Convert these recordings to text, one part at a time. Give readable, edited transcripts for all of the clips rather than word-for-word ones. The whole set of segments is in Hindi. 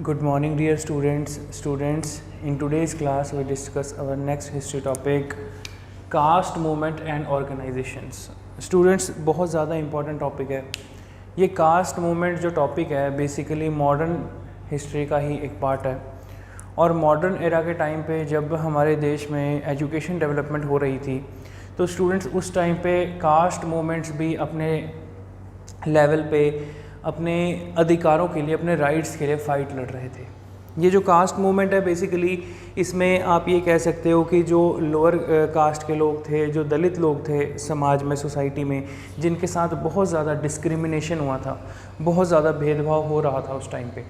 Good morning dear students. In today's class we discuss our next history topic, caste movement and organizations. Students, बहुत ज़्यादा important topic है ये caste movement जो topic है बेसिकली modern history का ही एक part है और मॉडर्न एरा के टाइम पे जब हमारे देश में एजुकेशन डेवलपमेंट हो रही थी तो स्टूडेंट्स उस टाइम पे कास्ट मूवमेंट्स भी अपने लेवल पे अपने अधिकारों के लिए, अपने राइट्स के लिए फ़ाइट लड़ रहे थे। ये जो कास्ट मूवमेंट है बेसिकली इसमें आप ये कह सकते हो कि जो लोअर कास्ट के लोग थे, जो दलित लोग थे समाज में, सोसाइटी में, जिनके साथ बहुत ज़्यादा डिस्क्रिमिनेशन हुआ था, बहुत ज़्यादा भेदभाव हो रहा था उस टाइम पे।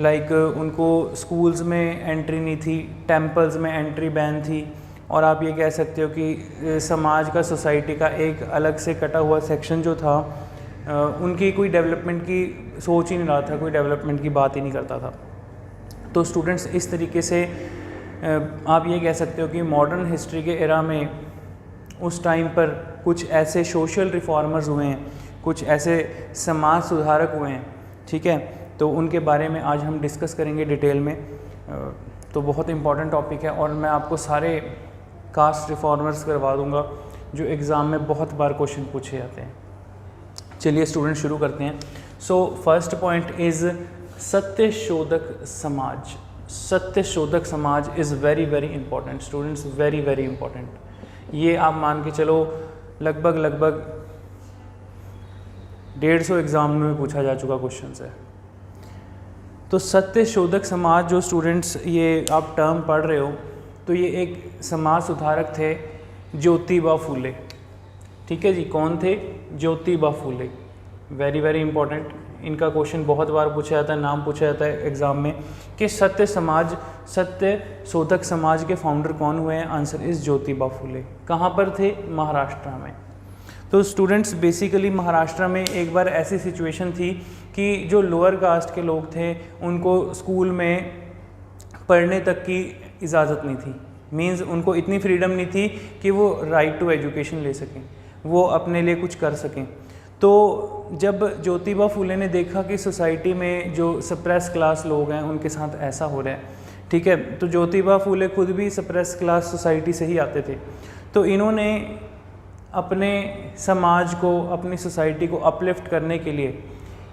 लाइक उनको स्कूल्स में एंट्री नहीं थी, टेम्पल्स में एंट्री बैन थी और आप ये कह सकते हो कि समाज का, सोसाइटी का एक अलग से कटा हुआ सेक्शन जो था उनकी कोई डेवलपमेंट की सोच ही नहीं रहा था, कोई डेवलपमेंट की बात ही नहीं करता था। तो स्टूडेंट्स इस तरीके से आप ये कह सकते हो कि मॉडर्न हिस्ट्री के एरा में उस टाइम पर कुछ ऐसे सोशल रिफॉर्मर्स हुए हैं, कुछ ऐसे समाज सुधारक हुए हैं, ठीक है। तो उनके बारे में आज हम डिस्कस करेंगे डिटेल में। तो बहुत इम्पॉर्टेंट टॉपिक है और मैं आपको सारे कास्ट रिफॉर्मर्स करवा दूंगा जो एग्ज़ाम में बहुत बार क्वेश्चन पूछे जाते हैं। चलिए स्टूडेंट शुरू करते हैं। So first point is Satyashodhak Samaj. Satyashodhak Samaj is very very important students, very very important. ये आप मान के चलो लगभग 150 एग्ज़ाम में पूछा जा चुका क्वेश्चन है। तो सत्यशोधक समाज जो स्टूडेंट्स ये आप टर्म पढ़ रहे हो, तो ये एक समाज सुधारक थे ज्योतिबा फूले, ठीक है जी। कौन थे? Jyotiba Phule. Very very important, इनका क्वेश्चन बहुत बार पूछा जाता है, नाम पूछा जाता है एग्ज़ाम में कि सत्यशोधक समाज के फाउंडर कौन हुए हैं? Answer is Jyotiba Phule. कहाँ पर थे? महाराष्ट्र में। तो स्टूडेंट्स बेसिकली महाराष्ट्र में एक बार ऐसी सिचुएशन थी कि जो लोअर कास्ट के लोग थे उनको स्कूल में पढ़ने तक की इजाज़त नहीं थी। मींस उनको इतनी फ्रीडम नहीं थी कि वो राइट टू एजुकेशन ले सकें, वो अपने लिए कुछ कर सकें। तो जब ज्योतिबा फूले ने देखा कि सोसाइटी में जो सप्रेस क्लास लोग हैं उनके साथ ऐसा हो रहा है, ठीक है, तो ज्योतिबा फूले खुद भी सप्रेस क्लास सोसाइटी से ही आते थे। तो इन्होंने अपने समाज को, अपनी सोसाइटी को अपलिफ्ट करने के लिए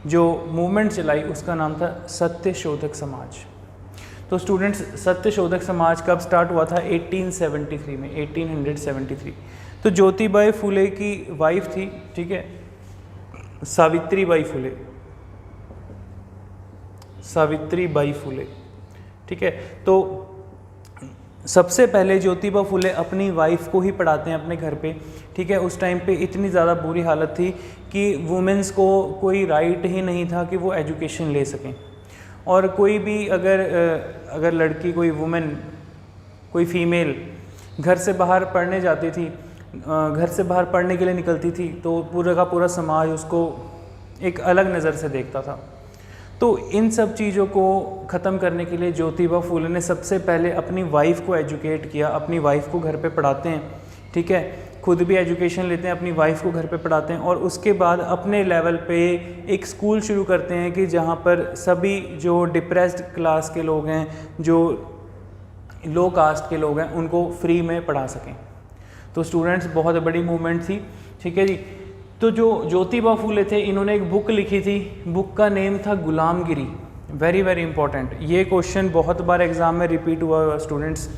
जो मूवमेंट चलाई उसका नाम था सत्यशोधक समाज। तो स्टूडेंट्स सत्यशोधक समाज कब स्टार्ट हुआ था? 1873 में, 1873। तो ज्योतिबा फूले की वाइफ थी, ठीक है, सावित्रीबाई फूले, सावित्रीबाई फूले, ठीक है। तो सबसे पहले ज्योतिबा फूले अपनी वाइफ को ही पढ़ाते हैं अपने घर पे, ठीक है। उस टाइम पे इतनी ज़्यादा बुरी हालत थी कि वुमेंस को कोई राइट ही नहीं था कि वो एजुकेशन ले सकें। और कोई भी अगर लड़की, कोई वुमेन, कोई फीमेल घर से बाहर पढ़ने जाती थी, घर से बाहर पढ़ने के लिए निकलती थी, तो पूरा का पूरा समाज उसको एक अलग नज़र से देखता था। तो इन सब चीज़ों को ख़त्म करने के लिए ज्योतिबा फूले ने सबसे पहले अपनी वाइफ को एजुकेट किया। अपनी वाइफ को घर पे पढ़ाते हैं, ठीक है, खुद भी एजुकेशन लेते हैं, अपनी वाइफ को घर पे पढ़ाते हैं और उसके बाद अपने लेवल पे एक स्कूल शुरू करते हैं कि जहाँ पर सभी जो डिप्रेस्ड क्लास के लोग हैं, जो लो कास्ट के लोग हैं, उनको फ्री में पढ़ा सकें। तो स्टूडेंट्स बहुत बड़ी मूवमेंट थी, ठीक है जी। तो जो ज्योतिबा फूले थे इन्होंने एक बुक लिखी थी, बुक का नेम था गुलामगिरी। वेरी वेरी इंपॉर्टेंट, ये क्वेश्चन बहुत बार एग्जाम में रिपीट हुआ स्टूडेंट्स।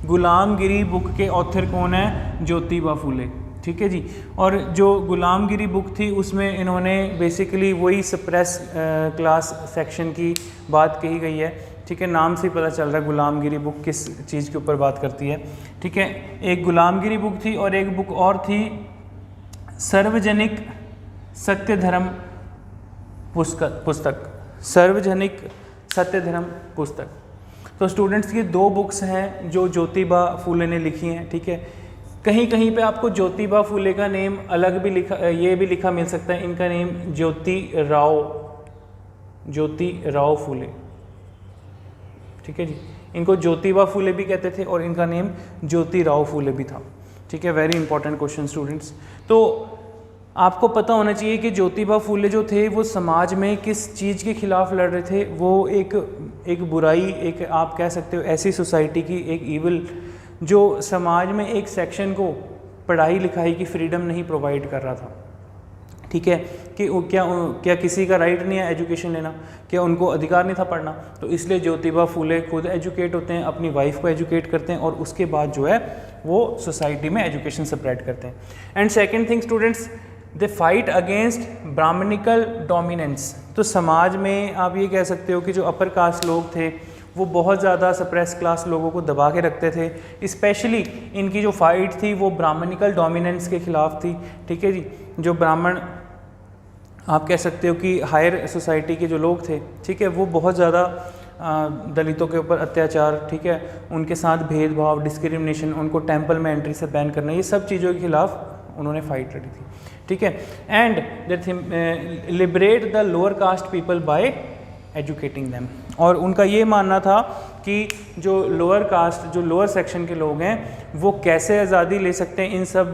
गुलामगिरी बुक के ऑथर कौन है? ज्योतिबा फूले, ठीक है जी। और जो गुलामगिरी बुक थी उसमें इन्होंने बेसिकली वही सप्रेस क्लास सेक्शन की बात कही गई है, ठीक है। नाम से ही पता चल रहा है गुलामगिरी बुक किस चीज़ के ऊपर बात करती है, ठीक है। एक गुलामगिरी बुक थी और एक बुक और थी सार्वजनिक सत्य धर्म पुस्तक, सार्वजनिक सत्य धर्म पुस्तक। तो स्टूडेंट्स ये दो बुक्स हैं जो ज्योतिबा फूले ने लिखी हैं, ठीक है। कहीं कहीं पे आपको ज्योतिबा फूले का नेम अलग भी लिखा, ये भी लिखा मिल सकता है, इनका नेम ज्योति राव फूले, ठीक है जी। इनको ज्योतिबा फूले भी कहते थे और इनका नेम ज्योति राव फूले भी था, ठीक है। Very important question students. तो आपको पता होना चाहिए कि ज्योतिबा फूले जो थे वो समाज में किस चीज़ के खिलाफ लड़ रहे थे। वो एक एक बुराई, एक आप कह सकते हो ऐसी सोसाइटी की एक ईविल जो समाज में एक सेक्शन को पढ़ाई लिखाई की फ्रीडम नहीं प्रोवाइड कर रहा था, ठीक है, कि क्या किसी का राइट नहीं है एजुकेशन लेना, क्या उनको अधिकार नहीं था पढ़ना। तो इसलिए ज्योतिबा फूले खुद एजुकेट होते हैं, अपनी वाइफ को एजुकेट करते हैं और उसके बाद जो है वो सोसाइटी में एजुकेशन स्प्रेड करते हैं। And second thing students, they fight against brahminical dominance. तो समाज में आप ये कह सकते हो कि जो अपर कास्ट लोग थे वो बहुत ज़्यादा सप्रेस क्लास लोगों को दबा के रखते थे। स्पेशली इनकी जो फाइट थी वो ब्राह्मणिकल डोमिनेंस के खिलाफ थी, ठीक है जी। जो ब्राह्मण आप कह सकते हो कि हायर सोसाइटी के जो लोग थे, ठीक है, वो बहुत ज़्यादा दलितों के ऊपर अत्याचार, ठीक है, उनके साथ भेदभाव, डिस्क्रिमिनेशन, उनको टेंपल में एंट्री से बैन करना, ये सब चीज़ों के खिलाफ उन्होंने फाइट लड़ी थी, ठीक है। And liberate the lower caste people by educating them. और उनका ये मानना था कि जो लोअर कास्ट, जो लोअर सेक्शन के लोग हैं वो कैसे आज़ादी ले सकते हैं इन सब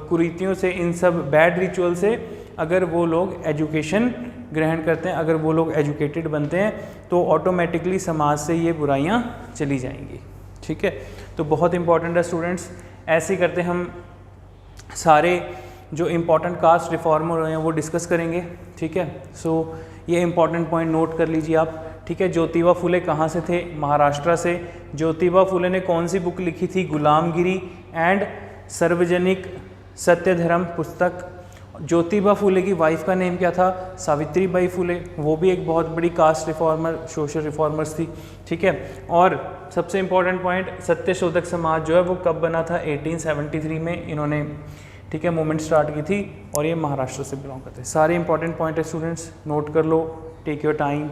कुरीतियों से, इन सब बैड रिचुअल से, अगर वो लोग एजुकेशन ग्रहण करते हैं, अगर वो लोग एजुकेटेड बनते हैं तो ऑटोमेटिकली समाज से ये बुराइयां चली जाएंगी, ठीक है। तो बहुत इंपॉर्टेंट है स्टूडेंट्स, ऐसे ही करते हम सारे जो इम्पोर्टेंट कास्ट रिफॉर्मर हैं वो डिस्कस करेंगे, ठीक है। सो ये इंपॉर्टेंट पॉइंट नोट कर लीजिए आप, ठीक है। ज्योतिबा फुले कहाँ से थे? महाराष्ट्र से। ज्योतिबा फुले ने कौन सी बुक लिखी थी? गुलामगिरी एंड सार्वजनिक सत्यधर्म पुस्तक। ज्योतिबा फुले की वाइफ का नेम क्या था? सावित्री बाई फुले, वो भी एक बहुत बड़ी कास्ट रिफॉर्मर, सोशल रिफॉर्मर्स थी, ठीक है। और सबसे इम्पॉर्टेंट पॉइंट, सत्यशोधक समाज जो है वो कब बना था? 1873 में इन्होंने, ठीक है, मूवमेंट स्टार्ट की थी और ये महाराष्ट्र से बिलोंग करते हैं। सारे इंपॉर्टेंट पॉइंट है स्टूडेंट्स, नोट कर लो, टेक योर टाइम।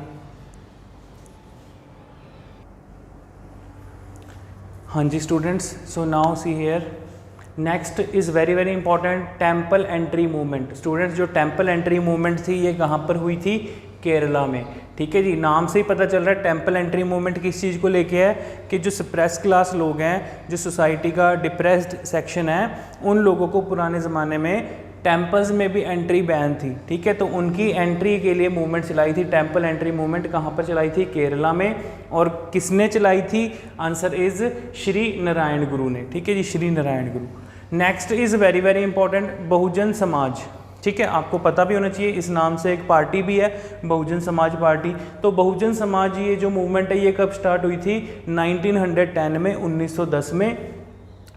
हाँ जी students, so now see here, next is very very important, temple entry movement. Students, जो टेम्पल एंट्री मूवमेंट थी ये कहाँ पर हुई थी? केरला में, ठीक है जी। नाम से ही पता चल रहा है टेम्पल एंट्री मूवमेंट किस चीज़ को लेके है कि जो सप्रेस क्लास लोग हैं, जो सोसाइटी का डिप्रेस्ड सेक्शन है, उन लोगों को पुराने ज़माने में टेम्पल्स में भी एंट्री बैन थी, ठीक है। तो उनकी एंट्री के लिए मूवमेंट चलाई थी, टेम्पल एंट्री मूवमेंट। कहाँ पर चलाई थी? केरला में। और किसने चलाई थी? आंसर इज़ श्री नारायण गुरु ने, ठीक है जी, Shri Narayana Guru. Next is very very important, Bahujan Samaj, ठीक है। आपको पता भी होना चाहिए, इस नाम से एक पार्टी भी है, बहुजन समाज पार्टी। तो बहुजन समाज ये जो मूवमेंट है ये कब स्टार्ट हुई थी? 1910 में, 1910 में।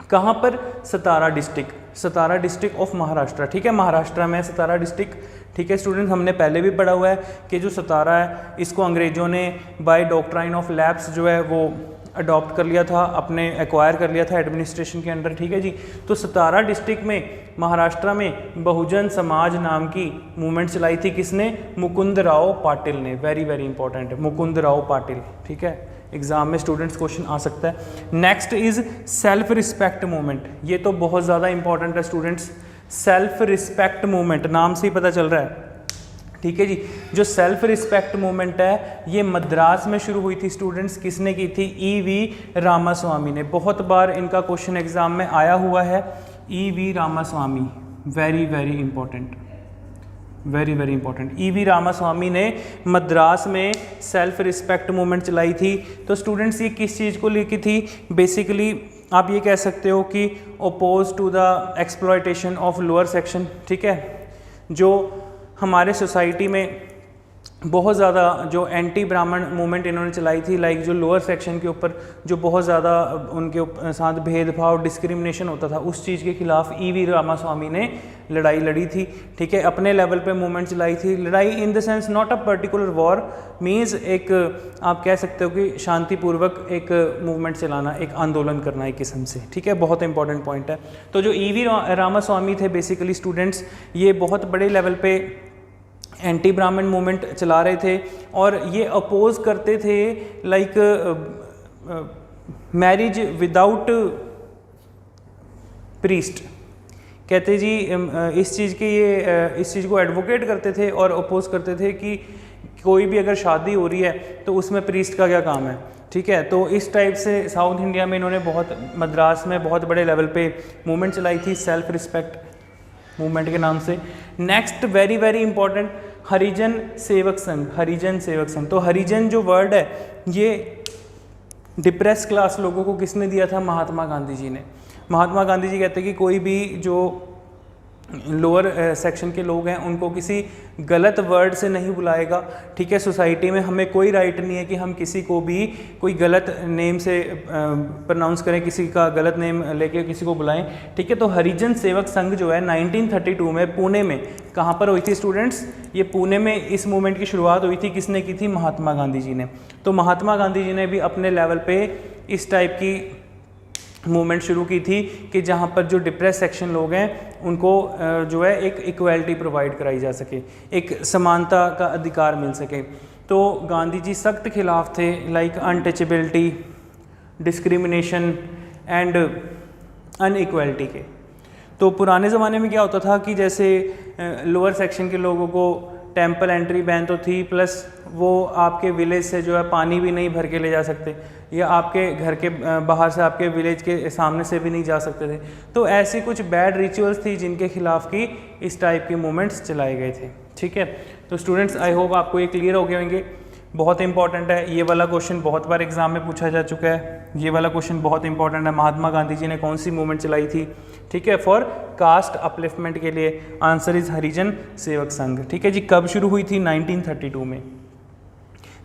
कहाँ पर? Satara district, Satara district of Maharashtra, ठीक है। महाराष्ट्र में सतारा डिस्ट्रिक्ट, ठीक है स्टूडेंट। हमने पहले भी पढ़ा हुआ है कि जो सतारा है इसको अंग्रेज़ों ने बाय डॉक्ट्राइन ऑफ लैप्स जो है वो अडॉप्ट कर लिया था, अपने एक्वायर कर लिया था एडमिनिस्ट्रेशन के अंडर, ठीक है जी। तो सतारा डिस्ट्रिक्ट में महाराष्ट्र में बहुजन समाज नाम की मूवमेंट चलाई थी। किसने? मुकुंद राव पाटिल ने। वेरी वेरी इंपॉर्टेंट है, मुकुंद राव पाटिल, ठीक है। एग्जाम में स्टूडेंट्स क्वेश्चन आ सकता है। Next is self respect movement. ये तो बहुत ज़्यादा इंपॉर्टेंट है स्टूडेंट्स, सेल्फ रिस्पेक्ट मूवमेंट, नाम से ही पता चल रहा है, ठीक है जी। जो सेल्फ रिस्पेक्ट मूवमेंट है ये मद्रास में शुरू हुई थी स्टूडेंट्स। किसने की थी? ई.वी. रामास्वामी ने। बहुत बार इनका क्वेश्चन एग्जाम में आया हुआ है, E V. Ramaswamy, very very important, very very important. E V. Ramaswamy ने मद्रास में सेल्फ रिस्पेक्ट मूवमेंट चलाई थी। तो स्टूडेंट्स ये किस चीज़ को लेकर थी? बेसिकली आप ये कह सकते हो कि oppose to the exploitation of lower section, ठीक है। जो हमारे सोसाइटी में बहुत ज़्यादा जो एंटी ब्राह्मण मूवमेंट इन्होंने चलाई थी, लाइक जो लोअर सेक्शन के ऊपर जो बहुत ज़्यादा उनके साथ भेदभाव, डिस्क्रिमिनेशन होता था, उस चीज़ के खिलाफ ई.वी. रामास्वामी ने लड़ाई लड़ी थी, ठीक है। अपने लेवल पे मूवमेंट चलाई थी। लड़ाई in the sense not a particular war, means एक आप कह सकते हो कि शांतिपूर्वक एक मूवमेंट चलाना, एक आंदोलन करना एक किस्म से, ठीक है। बहुत इंपॉर्टेंट पॉइंट है। तो जो ई.वी. रामास्वामी थे बेसिकली स्टूडेंट्स, ये बहुत बड़े लेवल पे एंटी ब्राह्मण मूवमेंट चला रहे थे और ये अपोज करते थे लाइक मैरिज विदाउट प्रीस्ट। कहते जी इस चीज़ के ये इस चीज़ को एडवोकेट करते थे और अपोज करते थे कि कोई भी अगर शादी हो रही है तो उसमें प्रीस्ट का क्या काम है, ठीक है। तो इस टाइप से साउथ इंडिया में इन्होंने बहुत, मद्रास में बहुत बड़े लेवल पे मूवमेंट चलाई थी सेल्फ रिस्पेक्ट मूवमेंट के नाम से। Next very very important, Harijan Sevak Sangh, Harijan Sevak Sangh. तो हरिजन जो वर्ड है ये डिप्रेस क्लास लोगों को किसने दिया था? महात्मा गांधी जी ने। महात्मा गांधी जी कहते हैं कि कोई भी जो लोअर सेक्शन के लोग हैं उनको किसी गलत वर्ड से नहीं बुलाएगा, ठीक है। सोसाइटी में हमें कोई राइट नहीं है कि हम किसी को भी कोई गलत नेम से प्रोनाउंस करें, किसी का गलत नेम लेके किसी को बुलाएं, ठीक है। तो हरिजन सेवक संघ जो है 1932 में पुणे में, कहाँ पर हुई थी स्टूडेंट्स? ये पुणे में इस मूवमेंट की शुरुआत हुई थी। किसने की थी? महात्मा गांधी जी ने। तो महात्मा गांधी जी ने भी अपने लेवल पे इस टाइप की मूवमेंट शुरू की थी कि जहाँ पर जो डिप्रेस सेक्शन लोग हैं उनको जो है एक इक्वालिटी प्रोवाइड कराई जा सके, एक समानता का अधिकार मिल सके। तो गांधी जी सख्त खिलाफ थे like untouchability, discrimination and inequality के। तो पुराने ज़माने में क्या होता था कि जैसे लोअर सेक्शन के लोगों को टेम्पल एंट्री बैन तो थी, प्लस वो आपके विलेज से जो है पानी भी नहीं भर के ले जा सकते, या आपके घर के बाहर से आपके विलेज के सामने से भी नहीं जा सकते थे। तो ऐसी कुछ बैड रिचुअल्स थी जिनके खिलाफ की इस टाइप के मूवमेंट्स चलाए गए थे, ठीक है। तो स्टूडेंट्स आई होप आपको ये क्लियर हो गए होंगे। बहुत इंपॉर्टेंट है ये वाला क्वेश्चन, बहुत बार एग्जाम में पूछा जा चुका है। ये वाला क्वेश्चन बहुत इंपॉर्टेंट है। महात्मा गांधी जी ने कौन सी मूवमेंट चलाई थी, ठीक है, फॉर कास्ट अपलिफ्टमेंट के लिए? आंसर इज हरिजन सेवक संघ, ठीक है जी। कब शुरू हुई थी? 1932 में।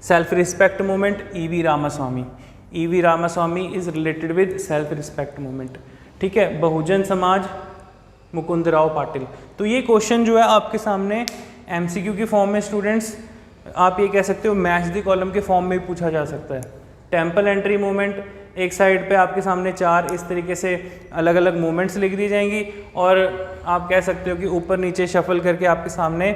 Self respect movement, E V Ramaswamy. E V Ramaswamy is related with self respect movement, ठीक है। बहुजन समाज, मुकुंदराव पाटिल। तो ये क्वेश्चन जो है आपके सामने एमसीक्यू के फॉर्म में स्टूडेंट्स, आप ये कह सकते हो मैच द कॉलम के फॉर्म में भी पूछा जा सकता है। टेम्पल एंट्री मूवमेंट, एक साइड पे आपके सामने 4 इस तरीके से अलग अलग मूवमेंट्स लिख दी जाएंगी, और आप कह सकते हो कि ऊपर नीचे शफल करके आपके सामने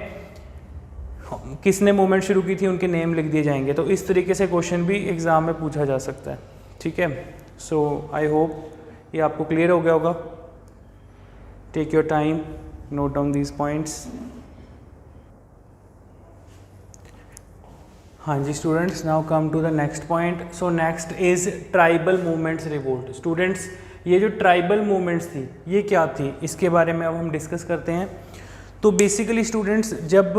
किसने मूवमेंट शुरू की थी उनके नेम लिख दिए जाएंगे। तो इस तरीके से क्वेश्चन भी एग्ज़ाम में पूछा जा सकता है, ठीक है। सो आई होप ये आपको क्लियर हो गया होगा। Take your time, note down these points. हाँ जी students, now come to the next point. So next is tribal movements revolt. Students ये जो ट्राइबल मूवमेंट्स थी ये क्या थी, इसके बारे में अब हम डिस्कस करते हैं। तो बेसिकली स्टूडेंट्स, जब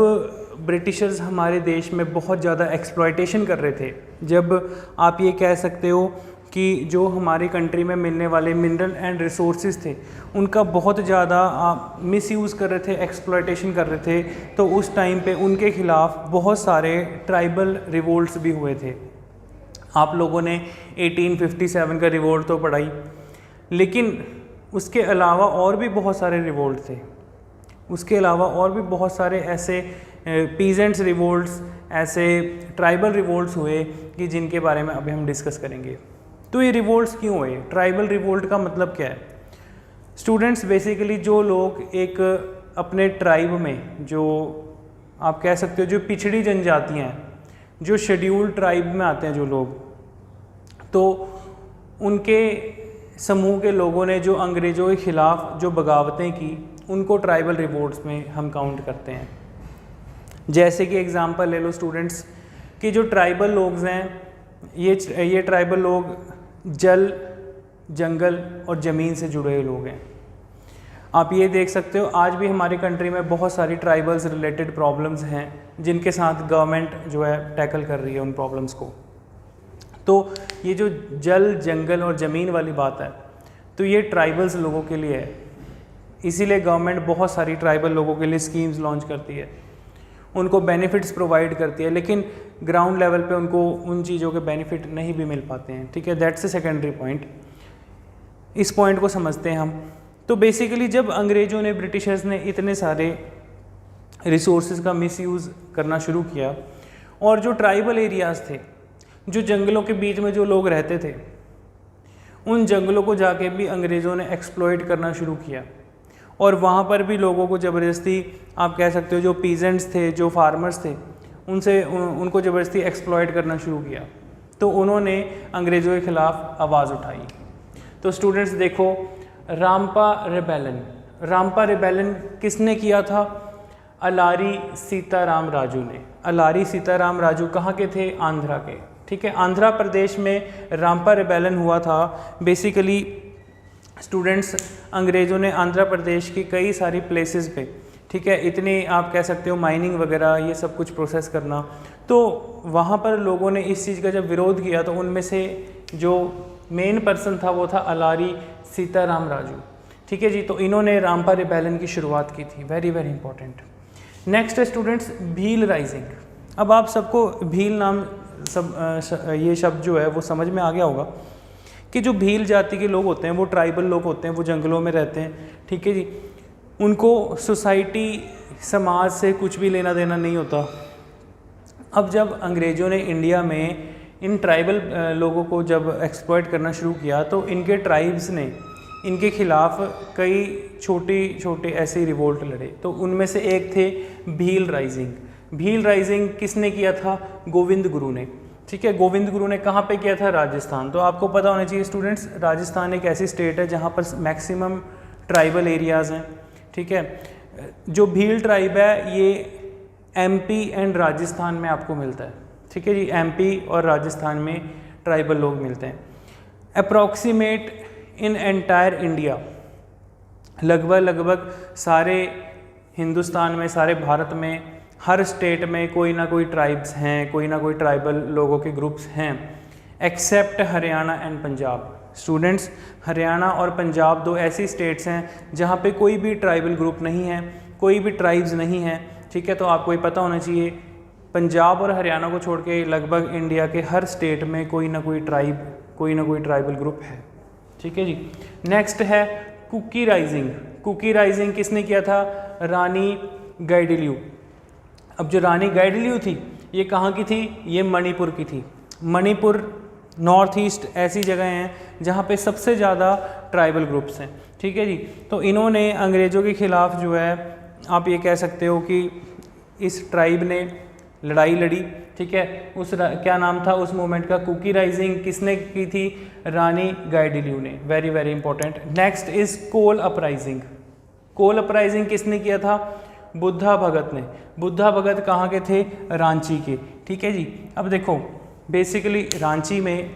ब्रिटिशर्स हमारे देश में बहुत ज़्यादा एक्सप्लॉयटेशन कर रहे थे, जब आप ये कह सकते हो कि जो हमारी कंट्री में मिलने वाले मिनरल एंड रिसोर्सेज थे उनका बहुत ज़्यादा मिसयूज़ कर रहे थे, एक्सप्लॉयटेशन कर रहे थे, तो उस टाइम पे उनके ख़िलाफ़ बहुत सारे ट्राइबल रिवोल्ट्स भी हुए थे। आप लोगों ने 1857 का रिवोल्ट तो पढ़ाई, लेकिन उसके अलावा और भी बहुत सारे रिवोल्ट थे। उसके अलावा और भी बहुत सारे ऐसे पीजेंट्स रिवोल्ट्स, ऐसे ट्राइबल रिवोल्ट्स हुए कि जिनके बारे में अभी हम डिस्कस करेंगे। तो ये रिवोल्ट्स क्यों हुए? ट्राइबल रिवोल्ट का मतलब क्या है? स्टूडेंट्स बेसिकली जो लोग एक अपने ट्राइब में, जो आप कह सकते हो जो पिछड़ी जनजातियाँ हैं, जो शेड्यूल्ड ट्राइब में आते हैं जो लोग, तो उनके समूह के लोगों ने जो अंग्रेज़ों के ख़िलाफ़ जो बगावतें की उनको ट्राइबल रिवोल्ट्स में हम काउंट करते हैं। जैसे कि एग्ज़ाम्पल ले लो स्टूडेंट्स कि जो ट्राइबल लोग हैं, ये ट्राइबल लोग जल, जंगल और ज़मीन से जुड़े हुए लोग हैं। आप ये देख सकते हो आज भी हमारी कंट्री में बहुत सारी ट्राइबल्स रिलेटेड प्रॉब्लम्स हैं जिनके साथ गवर्नमेंट जो है टैकल कर रही है उन प्रॉब्लम्स को। तो ये जो जल, जंगल और ज़मीन वाली बात है, तो ये ट्राइबल्स लोगों के लिए है। इसीलिए गवर्नमेंट बहुत सारी ट्राइबल लोगों के लिए स्कीम्स लॉन्च करती है, उनको बेनिफिट्स प्रोवाइड करती है, लेकिन ग्राउंड लेवल पे उनको उन चीज़ों के बेनिफिट नहीं भी मिल पाते हैं, ठीक है। That's a secondary point. इस पॉइंट को समझते हैं हम। तो बेसिकली जब अंग्रेज़ों ने, ब्रिटिशर्स ने इतने सारे रिसोर्सेज का मिसयूज़ करना शुरू किया, और जो ट्राइबल एरियाज़ थे, जो जंगलों के बीच में जो लोग रहते थे, उन जंगलों को जाके भी अंग्रेज़ों ने एक्सप्लॉइट करना शुरू किया, और वहाँ पर भी लोगों को ज़बरदस्ती, आप कह सकते हो जो पीजेंट्स थे, जो फार्मर्स थे, उनको ज़बरदस्ती एक्सप्लॉइट करना शुरू किया। तो उन्होंने अंग्रेज़ों के ख़िलाफ़ आवाज़ उठाई। तो स्टूडेंट्स देखो, रामपा रिबेलन किसने किया था? अलारी सीताराम राजू ने। अलारी सीताराम राजू कहाँ के थे? आंध्रा के, ठीक है। आंध्रा प्रदेश में रामपा रिबेलन हुआ था। बेसिकली स्टूडेंट्स अंग्रेज़ों ने आंध्र प्रदेश की कई सारी प्लेसेस पे ठीक है, इतनी आप कह सकते हो माइनिंग वगैरह ये सब कुछ प्रोसेस करना। तो वहाँ पर लोगों ने इस चीज़ का जब विरोध किया तो उनमें से जो मेन पर्सन था वो था अलारी सीताराम राजू, ठीक है जी। तो इन्होंने रामपा रिबेलियन की शुरुआत की थी, वेरी वेरी इंपॉर्टेंट। नेक्स्ट है स्टूडेंट्स भील राइजिंग। अब आप सबको भील नाम ये शब्द जो है वो समझ में आ गया होगा कि जो भील जाति के लोग होते हैं वो ट्राइबल लोग होते हैं, वो जंगलों में रहते हैं, ठीक है जी। उनको सोसाइटी समाज से कुछ भी लेना देना नहीं होता। अब जब अंग्रेज़ों ने इंडिया में इन ट्राइबल लोगों को जब एक्सप्लॉइट करना शुरू किया तो इनके ट्राइब्स ने इनके खिलाफ कई छोटे छोटे ऐसे रिवोल्ट लड़े। तो उनमें से एक थे भील राइजिंग। भील राइजिंग किसने किया था? गोविंद गुरु ने, ठीक है। गोविंद गुरु ने कहाँ पे किया था? राजस्थान। तो आपको पता होना चाहिए स्टूडेंट्स, राजस्थान एक ऐसी स्टेट है जहाँ पर मैक्सिमम ट्राइबल एरियाज़ हैं, ठीक है। जो भील ट्राइब है ये एमपी एंड राजस्थान में आपको मिलता है, ठीक है जी। एमपी और राजस्थान में ट्राइबल लोग मिलते हैं। अप्रॉक्सीमेट इन एंटायर इंडिया, लगभग सारे हिंदुस्तान में, सारे भारत में, हर स्टेट में कोई ना कोई ट्राइब्स हैं, कोई ना कोई ट्राइबल लोगों के ग्रुप्स हैं, except Haryana and Punjab. Students, Haryana और पंजाब दो ऐसी स्टेट्स हैं जहाँ पे कोई भी ट्राइबल ग्रुप नहीं है, कोई भी ट्राइब्स नहीं है, ठीक है। तो आपको ये पता होना चाहिए पंजाब और हरियाणा को छोड़ के लगभग इंडिया के हर स्टेट में कोई ना कोई ट्राइब, कोई ना कोई ट्राइबल ग्रुप है, ठीक है जी। नेक्स्ट है कुकी राइजिंग। कुकी राइजिंग किसने किया था? रानी गाइडिन्यू। अब जो रानी गाइडिन्यू थी ये कहाँ की थी? ये मणिपुर की थी। मणिपुर, नॉर्थ ईस्ट ऐसी जगह हैं जहाँ पे सबसे ज़्यादा ट्राइबल ग्रुप्स हैं, ठीक है जी। तो इन्होंने अंग्रेज़ों के ख़िलाफ़ जो है आप ये कह सकते हो कि इस ट्राइब ने लड़ाई लड़ी, ठीक है। क्या नाम था उस मूवमेंट का? कुकी राइजिंग। किसने की थी? रानी गाइडिन्यू ने, very very important. Next is Kol uprising. Kol uprising किसने किया था? बुद्धा भगत ने। बुद्धा भगत कहाँ के थे? रांची के, ठीक है जी। अब देखो बेसिकली रांची में,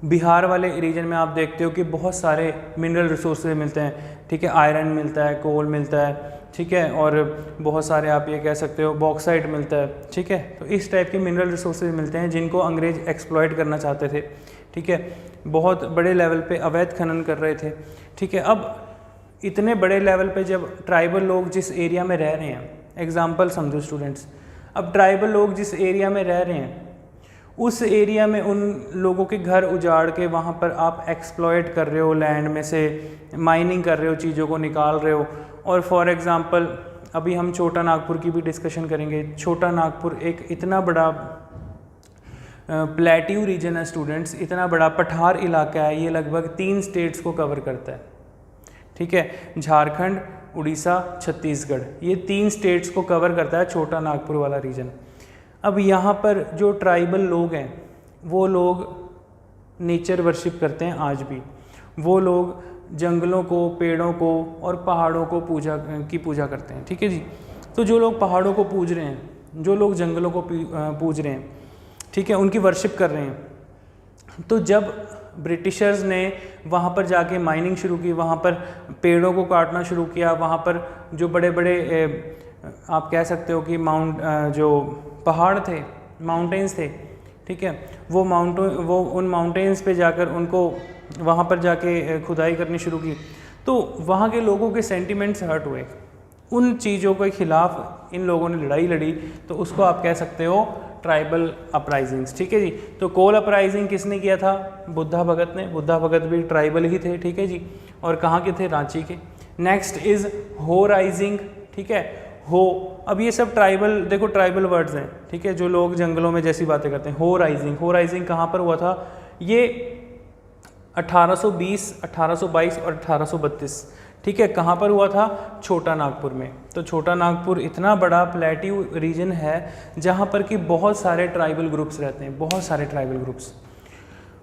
बिहार वाले रीजन में आप देखते हो कि बहुत सारे मिनरल रिसोर्सेज मिलते हैं, ठीक है। आयरन मिलता है, कोल मिलता है, ठीक है, और बहुत सारे आप ये कह सकते हो बॉक्साइट मिलता है, ठीक है। तो इस टाइप के मिनरल रिसोर्सेज मिलते हैं जिनको अंग्रेज़ एक्सप्लॉइट करना चाहते थे, ठीक है। बहुत बड़े लेवल पे अवैध खनन कर रहे थे, ठीक है। अब इतने बड़े लेवल पे जब ट्राइबल लोग जिस एरिया में रह रहे हैं, एग्जांपल समझो स्टूडेंट्स, अब ट्राइबल लोग जिस एरिया में रह रहे हैं उस एरिया में उन लोगों के घर उजाड़ के वहाँ पर आप एक्सप्लॉइट कर रहे हो, लैंड में से माइनिंग कर रहे हो, चीज़ों को निकाल रहे हो। और फॉर एग्ज़ाम्पल अभी हम छोटा नागपुर की भी डिस्कशन करेंगे। छोटा नागपुर एक इतना बड़ा प्लेट्यू रीजन है स्टूडेंट्स, इतना बड़ा पठार इलाका है, ये लगभग 3 स्टेट्स को कवर करता है, ठीक है। झारखंड, उड़ीसा, छत्तीसगढ़, ये 3 स्टेट्स को कवर करता है छोटा नागपुर वाला रीजन। अब यहाँ पर जो ट्राइबल लोग हैं वो लोग नेचर वर्शिप करते हैं आज भी। वो लोग जंगलों को, पेड़ों को और पहाड़ों को पूजा करते हैं, ठीक है जी। तो जो लोग पहाड़ों को पूज रहे हैं, जो लोग जंगलों को पूज रहे हैं, ठीक है, उनकी वर्शिप कर रहे हैं। तो जब ब्रिटिशर्स ने वहाँ पर जाके माइनिंग शुरू की, वहाँ पर पेड़ों को काटना शुरू किया, वहाँ पर जो बड़े बड़े आप कह सकते हो कि जो पहाड़ थे, माउंटेन्स थे, ठीक है, वो उन माउंटेन्स पे जाकर उनको वहाँ पर जाके खुदाई करनी शुरू की। तो वहाँ के लोगों के सेंटिमेंट्स हर्ट हुए, उन चीज़ों के ख़िलाफ़ इन लोगों ने लड़ाई लड़ी। तो उसको आप कह सकते हो ट्राइबल अपराइजिंग्स, ठीक है जी। तो कोल अपराइजिंग किसने किया था? बुद्धा भगत ने। बुद्धा भगत भी ट्राइबल ही थे, ठीक है जी। और कहाँ के थे? रांची के। नेक्स्ट इज़ हो राइजिंग, ठीक है। हो, अब ये सब ट्राइबल, देखो ट्राइबल वर्ड्स हैं, ठीक है, जो लोग जंगलों में जैसी बातें करते हैं। हो राइजिंग कहाँ पर हुआ था? ये 1820, 1822 और 1832, ठीक है। कहाँ पर हुआ था? छोटा नागपुर में। तो छोटा नागपुर इतना बड़ा प्लेट्यू रीजन है जहाँ पर कि बहुत सारे ट्राइबल ग्रुप्स रहते हैं, बहुत सारे ट्राइबल ग्रुप्स।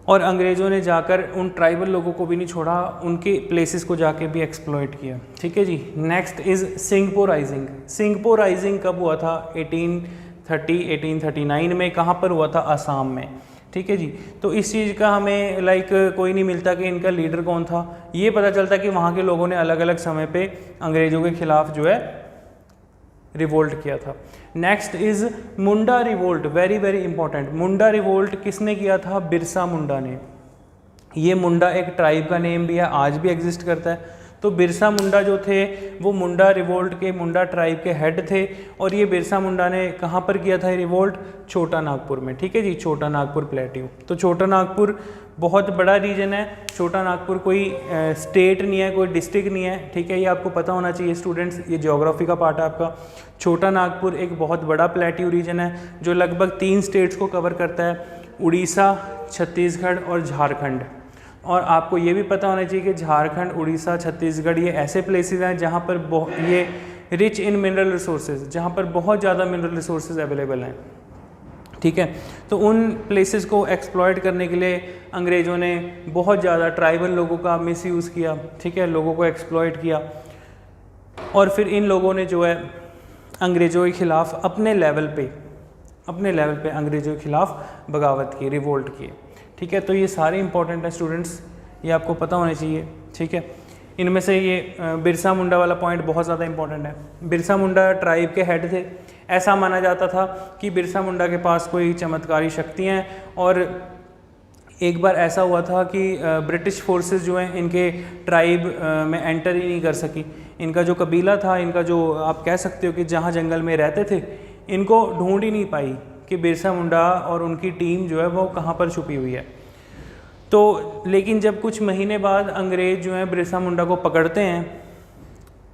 और अंग्रेज़ों ने जाकर उन ट्राइबल लोगों को भी नहीं छोड़ा, उनके प्लेसेस को जाके भी एक्सप्लॉइट किया, ठीक है जी। Next is Singpho rising. Singpho rising कब हुआ था? 1830, 1839 में। कहाँ पर हुआ था? असम में, ठीक है जी। तो इस चीज़ का हमें लाइक कोई नहीं मिलता कि इनका लीडर कौन था, ये पता चलता कि वहाँ के लोगों ने अलग अलग समय पे अंग्रेज़ों के ख़िलाफ़ जो है रिवोल्ट किया था। Next is Munda revolt, very very important. Munda revolt किसने किया था? बिरसा मुंडा ने। ये मुंडा एक ट्राइब का नेम भी है, आज भी एग्जिस्ट करता है। तो बिरसा मुंडा जो थे वो मुंडा रिवोल्ट के, मुंडा ट्राइब के हेड थे। और ये बिरसा मुंडा ने कहाँ पर किया था ये रिवोल्ट? छोटा नागपुर में, ठीक है जी, छोटा नागपुर प्लेट्यू। तो छोटा नागपुर बहुत बड़ा रीजन है। छोटा नागपुर कोई स्टेट नहीं है, कोई डिस्ट्रिक्ट नहीं है, ठीक है, ये आपको पता होना चाहिए स्टूडेंट्स, ये ज्योग्राफी का पार्ट है आपका। छोटा नागपुर एक बहुत बड़ा प्लेट्यू रीजन है जो लगभग 3 स्टेट्स को कवर करता है, उड़ीसा, छत्तीसगढ़ और झारखंड। और आपको ये भी पता होना चाहिए कि झारखंड, उड़ीसा, छत्तीसगढ़ ये ऐसे प्लेसेस हैं जहाँ पर ये रिच इन मिनरल रिसोर्सेज, जहाँ पर बहुत ज़्यादा मिनरल रिसोर्सेज अवेलेबल हैं, ठीक है। तो उन प्लेसेस को एक्सप्लॉयट करने के लिए अंग्रेज़ों ने बहुत ज़्यादा ट्राइबल लोगों का मिसयूज़ किया, ठीक है, लोगों को एक्सप्लॉयट किया। और फिर इन लोगों ने जो है अंग्रेज़ों के ख़िलाफ़ अपने लेवल पे अंग्रेज़ों के ख़िलाफ़ बगावत की, रिवोल्ट किए, ठीक है। तो ये सारे इंपॉर्टेंट हैं स्टूडेंट्स, ये आपको पता होने चाहिए, ठीक है। इनमें से ये बिरसा मुंडा वाला पॉइंट बहुत ज़्यादा इंपॉर्टेंट है। बिरसा मुंडा ट्राइब के हेड थे। ऐसा माना जाता था कि बिरसा मुंडा के पास कोई चमत्कारी शक्तियाँ हैं। और एक बार ऐसा हुआ था कि ब्रिटिश फोर्सेस जो हैं इनके ट्राइब में एंटर ही नहीं कर सकी। इनका जो कबीला था, इनका जो आप कह सकते हो कि जहाँ जंगल में रहते थे, इनको ढूंढ ही नहीं पाई कि बिरसा मुंडा और उनकी टीम जो है वो कहाँ पर छुपी हुई है। तो लेकिन जब कुछ महीने बाद अंग्रेज़ जो हैं बिरसा मुंडा को पकड़ते हैं,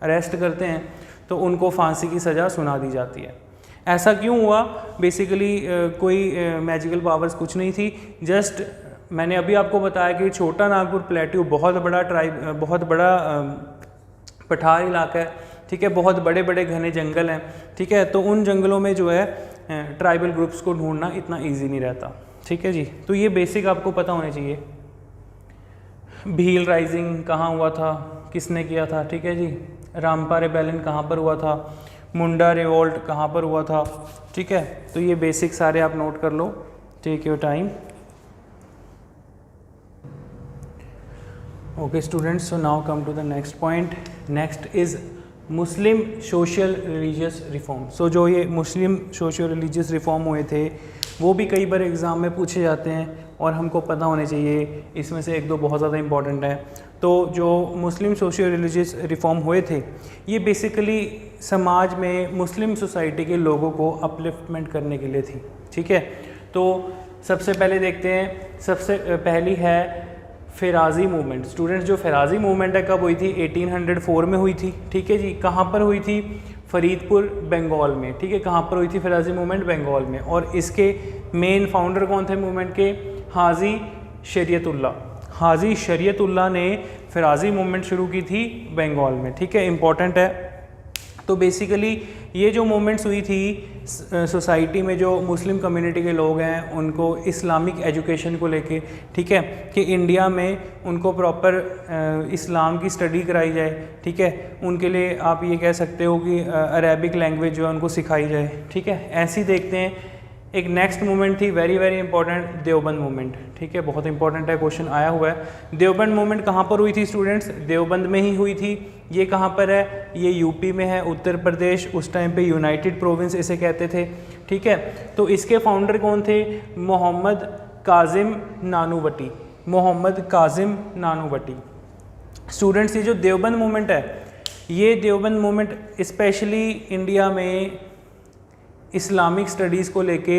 अरेस्ट करते हैं, तो उनको फांसी की सज़ा सुना दी जाती है। ऐसा क्यों हुआ? बेसिकली कोई मैजिकल पावर्स कुछ नहीं थी, जस्ट मैंने अभी आपको बताया कि छोटा नागपुर प्लेट्यू बहुत बड़ा पठार इलाका है, ठीक है, बहुत बड़े बड़े घने जंगल हैं, ठीक है। तो उन जंगलों में जो है ट्राइबल ग्रुप्स को ढूंढना इतना ईजी नहीं रहता, ठीक है जी। तो ये बेसिक आपको पता होने चाहिए। भील राइजिंग कहाँ हुआ था, किसने किया था, ठीक है जी। रामपा रेबेलियन कहाँ पर हुआ था, मुंडा रिवोल्ट कहाँ पर हुआ था, ठीक है। तो ये बेसिक सारे आप नोट कर लो, take your time. Okay students, so now come to the next point. Next is Muslim social religious reform. So जो ये मुस्लिम सोशल रिलीजियस रिफॉर्म हुए थे वो भी कई बार एग्ज़ाम में पूछे जाते हैं और हमको पता होने चाहिए। इसमें से एक दो बहुत ज़्यादा इंपॉर्टेंट है। तो जो मुस्लिम सोशल रिलीजियस रिफॉर्म हुए थे ये बेसिकली समाज में मुस्लिम सोसाइटी के लोगों को अपलिफ्टमेंट करने के लिए थी, ठीक है। तो सबसे पहले देखते हैं, सबसे पहली है फ़िराज़ी मूवमेंट। स्टूडेंट्स, जो फ़िराज़ी मूवमेंट है कब हुई थी? 1804 में हुई थी, ठीक है जी। कहाँ पर हुई थी? फरीदपुर, बंगाल में, ठीक है। कहाँ पर हुई थी फ़िराज़ी मूवमेंट? बंगाल में। और इसके मेन फाउंडर कौन थे मूवमेंट के? हाजी शरीयतुल्लाह। हाजी शरीयतुल्लाह ने फ़िराज़ी मूवमेंट शुरू की थी बंगाल में, ठीक है, इंपॉर्टेंट है। तो बेसिकली ये जो मूवमेंट्स हुई थी सोसाइटी में जो मुस्लिम कम्युनिटी के लोग हैं उनको इस्लामिक एजुकेशन को लेके, ठीक है, कि इंडिया में उनको प्रॉपर इस्लाम की स्टडी कराई जाए, ठीक है। उनके लिए आप ये कह सकते हो कि अरेबिक लैंग्वेज जो है उनको सिखाई जाए, ठीक है। ऐसे ही देखते हैं एक नेक्स्ट मूवमेंट थी very very important, Deoband movement, ठीक है, बहुत इंपॉर्टेंट है, क्वेश्चन आया हुआ है। देवबंद मूवमेंट कहाँ पर हुई थी स्टूडेंट्स? देवबंद में ही हुई थी। ये कहाँ पर है? ये यूपी में है, उत्तर प्रदेश। उस टाइम पे यूनाइटेड प्रोविंस इसे कहते थे, ठीक है। तो इसके फाउंडर कौन थे? मोहम्मद काजिम नानूवटी। मोहम्मद काजिम नानूवटी। स्टूडेंट्स, ये जो देवबंद मूवमेंट है, ये देवबंद मूवमेंट स्पेशली इंडिया में इस्लामिक स्टडीज़ को लेके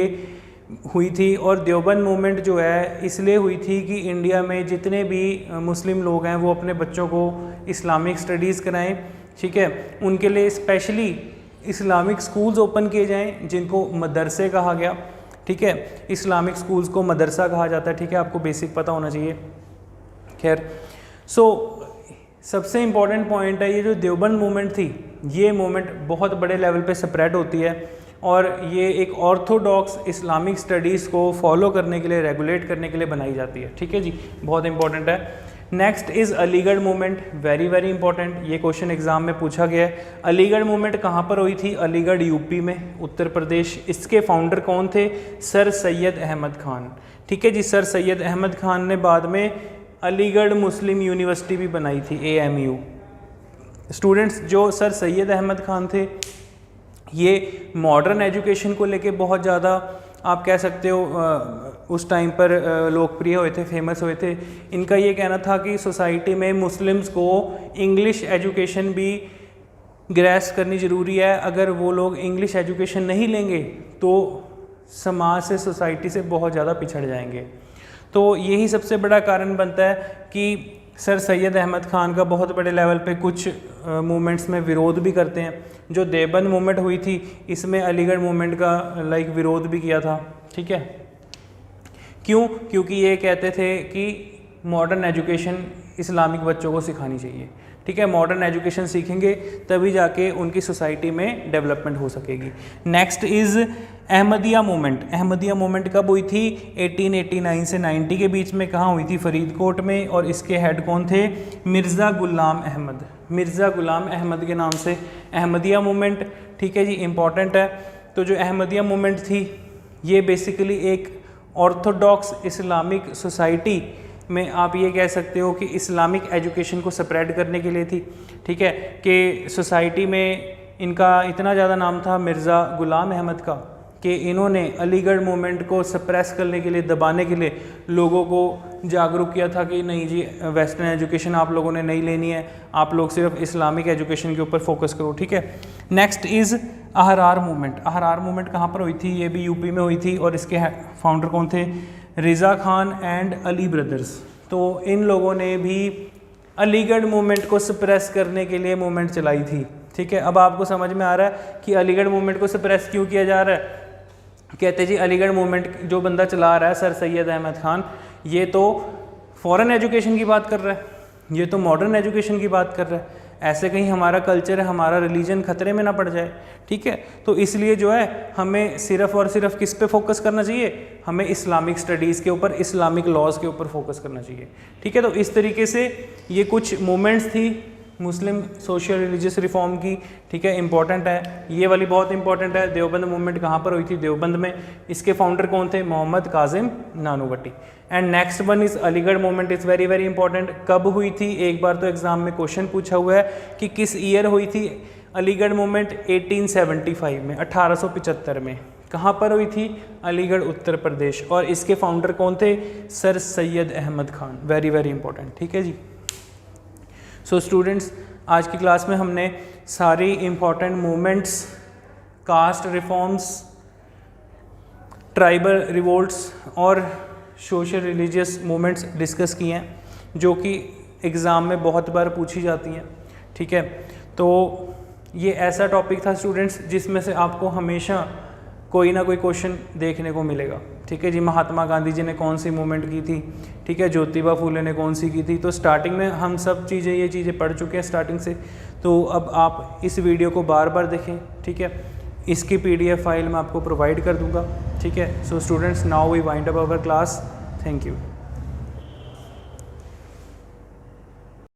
हुई थी। और देवबंद मूवमेंट जो है इसलिए हुई थी कि इंडिया में जितने भी मुस्लिम लोग हैं वो अपने बच्चों को इस्लामिक स्टडीज़ कराएं, ठीक है। उनके लिए स्पेशली इस्लामिक स्कूल्स ओपन किए जाएं जिनको मदरसे कहा गया, ठीक है। इस्लामिक स्कूल्स को मदरसा कहा जाता है, ठीक है, आपको बेसिक पता होना चाहिए। खैर, सो सबसे इम्पॉर्टेंट पॉइंट है, ये जो देवबंद मूवमेंट थी ये मूवमेंट बहुत बड़े लेवल पे स्प्रेड होती है और ये एक ऑर्थोडॉक्स इस्लामिक स्टडीज़ को फॉलो करने के लिए, रेगुलेट करने के लिए बनाई जाती है, ठीक है जी, बहुत इंपॉर्टेंट है। Next is Aligarh movement, very very important, ये क्वेश्चन एग्जाम में पूछा गया है। अलीगढ़ मूवमेंट कहाँ पर हुई थी? अलीगढ़ यूपी में, उत्तर प्रदेश। इसके फाउंडर कौन थे? सर सैयद अहमद खान। ठीक है जी, सर सैयद अहमद खान ने बाद में अलीगढ़ मुस्लिम यूनिवर्सिटी भी बनाई थी, AMU। स्टूडेंट्स, जो सर सैयद अहमद खान थे ये मॉडर्न एजुकेशन को लेके बहुत ज़्यादा आप कह सकते हो उस टाइम पर लोकप्रिय हुए थे, फेमस हुए थे। इनका ये कहना था कि सोसाइटी में मुस्लिम्स को इंग्लिश एजुकेशन भी ग्रैस्प करनी ज़रूरी है। अगर वो लोग इंग्लिश एजुकेशन नहीं लेंगे तो समाज से, सोसाइटी से बहुत ज़्यादा पिछड़ जाएंगे। तो यही सबसे बड़ा कारण बनता है कि सर सैयद अहमद खान का बहुत बड़े लेवल पे कुछ मूवमेंट्स में विरोध भी करते हैं। जो देवबंद मूवमेंट हुई थी इसमें अलीगढ़ मूवमेंट का विरोध भी किया था। ठीक है, क्यों? क्योंकि ये कहते थे कि मॉडर्न एजुकेशन इस्लामिक बच्चों को सिखानी चाहिए। ठीक है, मॉडर्न एजुकेशन सीखेंगे तभी जाके उनकी सोसाइटी में डेवलपमेंट हो सकेगी। Next is Ahmadiyya movement. Ahmadiyya movement कब हुई थी? 1889 से 90 के बीच में। कहाँ हुई थी? फरीदकोट में। और इसके हेड कौन थे? मिर्ज़ा गुलाम अहमद। मिर्ज़ा गुलाम अहमद के नाम से अहमदिया मूवमेंट। ठीक है जी, इम्पॉर्टेंट है। तो जो अहमदिया मूवमेंट थी ये बेसिकली एक ऑर्थोडॉक्स इस्लामिक सोसाइटी में आप ये कह सकते हो कि इस्लामिक एजुकेशन को स्प्रेड करने के लिए थी। ठीक है, कि सोसाइटी में इनका इतना ज़्यादा नाम था मिर्ज़ा गुलाम अहमद का कि इन्होंने अलीगढ़ मूवमेंट को सप्रेस करने के लिए, दबाने के लिए लोगों को जागरूक किया था कि नहीं जी, वेस्टर्न एजुकेशन आप लोगों ने नहीं लेनी है, आप लोग सिर्फ इस्लामिक एजुकेशन के ऊपर फोकस करो। ठीक है, next is Ahrar movement. Ahrar movement कहाँ पर हुई थी? ये भी यूपी में हुई थी। और इसके फाउंडर कौन थे? Riza Khan and Ali brothers. तो इन लोगों ने भी अलीगढ़ मूवमेंट को सप्रेस करने के लिए मूवमेंट चलाई थी। ठीक है, अब आपको समझ में आ रहा है कि अलीगढ़ मूवमेंट को सप्रेस क्यों किया जा रहा है। कहते जी अलीगढ़ मूवमेंट जो बंदा चला रहा है सर सैयद अहमद खान, ये तो फॉरेन एजुकेशन की बात कर रहा है, ये तो मॉडर्न एजुकेशन की बात कर रहा है। ऐसे कहीं हमारा कल्चर है, हमारा रिलीजन खतरे में ना पड़ जाए। ठीक है, तो इसलिए जो है हमें सिर्फ और सिर्फ किस पे फोकस करना चाहिए? हमें इस्लामिक स्टडीज़ के ऊपर, इस्लामिक लॉज के ऊपर फोकस करना चाहिए। ठीक है, तो इस तरीके से ये कुछ मूवमेंट्स थी मुस्लिम सोशल रिलीजियस रिफॉर्म की। ठीक है, इंपॉर्टेंट है, ये वाली बहुत इंपॉर्टेंट है। देवबंद मूवमेंट कहाँ पर हुई थी? देवबंद में। इसके फाउंडर कौन थे? Mohammad Qasim Nanautvi. And next one is Aligarh movement, is very very important. कब हुई थी? एक बार तो एग्जाम में क्वेश्चन पूछा हुआ है कि किस ईयर हुई थी अलीगढ़ मूवमेंट? 1875 में, 1875 में। कहाँ पर हुई थी? अलीगढ़, उत्तर प्रदेश। और इसके फाउंडर कौन थे? Sir Syed Ahmad Khan. Very very important. ठीक है जी। सो स्टूडेंट्स, आज की क्लास में हमने सारी important movements, caste reforms, tribal revolts और सोशल रिलीजियस मूवमेंट्स डिस्कस किए हैं, जो कि एग्ज़ाम में बहुत बार पूछी जाती हैं। ठीक है, तो ये ऐसा टॉपिक था स्टूडेंट्स जिसमें से आपको हमेशा कोई ना कोई क्वेश्चन देखने को मिलेगा। ठीक है जी, महात्मा गांधी जी ने कौन सी मूवमेंट की थी? ठीक है, ज्योतिबा फूले ने कौन सी की थी? तो स्टार्टिंग में हम सब ये चीज़ें पढ़ चुके हैं स्टार्टिंग से। तो अब आप इस वीडियो को बार बार देखें। ठीक है, इसकी PDF फाइल मैं आपको प्रोवाइड कर दूंगा। ठीक है, so students, now we wind up our class. Thank you.